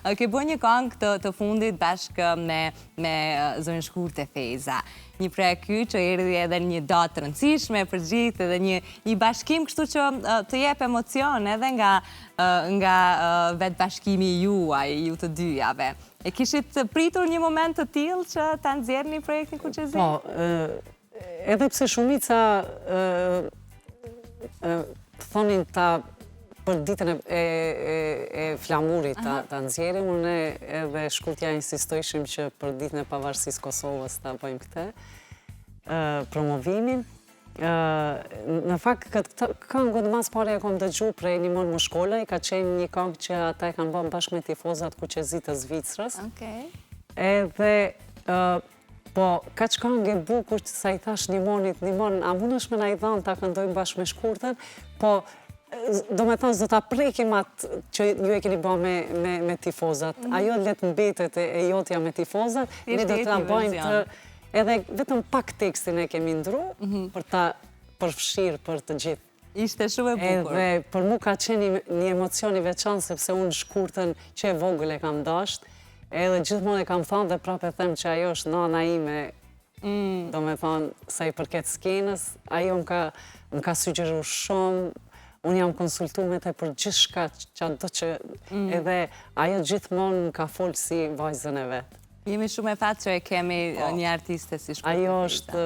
Ke bërë një këngë të fundit bashkë me Zonjën Shkurtë Feza. Një prej ky që erdhi edhe një datë të rëndësishme për gjithë, edhe një bashkim kështu që të jep emocion edhe nga vetë bashkimi juaj, ju të dyjave. E kishit pritur një moment të tillë që ta nxjerrni projektin Kuqezi? Po, edhe pse shumica thonin ta për ditën e flamurit ta nxjerrim, unë edhe Shkurtja insistojshim që për ditën e pavarësisë Kosovës ta bëjmë këtë promovimin. Në fakt, këtë këngën mas pare e kom dëgju prej një mon më shkolla, i ka qenë një këngë që ata e kanë bërë bashkë me tifozat Kuqezit të Zvicrës. Edhe, po, ka që këngë e bukur që sa i thash një monit, a mundesh me na i dhanë ta këndojmë bashkë me Shkurtën, po do me thonë, zdo ta prekim atë që ju e keni bërë me tifozat. Ajo letë mbetet e jotja me tifozat, ne do të bëjmë të... Edhe vetëm pak tekstin e kemi ndru për ta përfshirë për të gjithë. Ishte shumë e bukur. Edhe për mu ka qenë një emocion i veçantë, sepse unë Shkurtën që e vogël e kam dasht, edhe gjithmonë e kam thonë dhe prapë e them që ajo është nana ime, do me thonë, sa i përket skenës, ajo më ka sugjeru shumë, unë jam konsultu me te për gjithë shka që ato që edhe ajo gjithmonë më ka folë si vajzën e vetë. Jemi shumë e fatë që e kemi një artiste si Shkurtën Feza. Ajo është,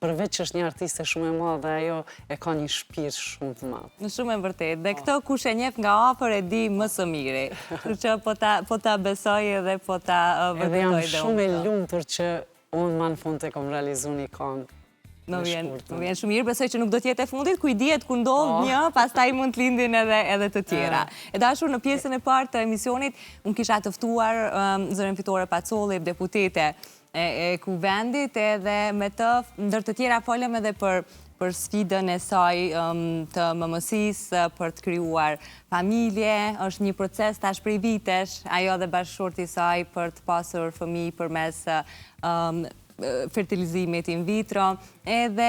përveç është një artiste shumë e madhe, ajo e ka një shpirt shumë të madhe. Në shumë e vërtet. Dhe këto kush e njeh nga afër e di më së miri. Kështu që po ta besoj edhe po ta vërtetoj edhe unë. Edhe jam shumë e lumtur që unë ma në fund të kom realizu një këngë. Më vjen shumë mirë, besoj që nuk do t'jetë e fundit, ku i dihet ku ndodh një, pastaj mund t'lindin edhe të tjera. E dashur, në pjesën e parë të emisionit, unë kisha të ftuar zërin Fitore Pacolli, deputete e Kuvendit, edhe me të, ndër të tjera folëm edhe për sfidën e saj të mëmësisë, për të krijuar familje, është një proces tash prej vitesh, ajo dhe bashkëshorti saj për të pasur fëmijë përmes fertilizimit in vitro, edhe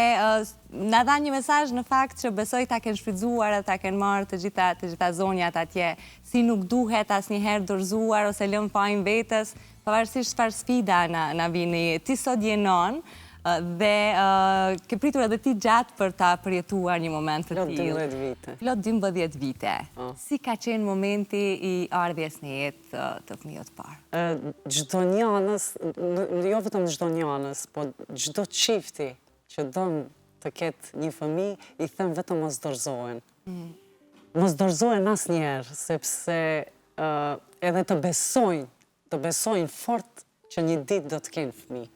na dha një mesazh në fakt që besoj ta kenë shfrytzuar dhe ta kenë marrë të gjitha zonjat atje, si nuk duhet asnjëherë dorëzuar ose lënë fajin vetës, pavarësisht çfarë sfida na vini. Ti sot je non dhe ke pritur edhe ti gjatë për ta përjetuar një moment të tillë. Plot 12 vite. Plot 12 vite. Si ka qenë momenti i ardhjes në jetë të fëmijës parë? Çdo njanës, jo vetëm çdo njanës, po çdo çifti që don të ketë një fëmijë, i them vetëm mos dorëzohen. Mos dorëzohen asnjëherë, sepse edhe të besojnë fort që një ditë do të kenë fëmijë.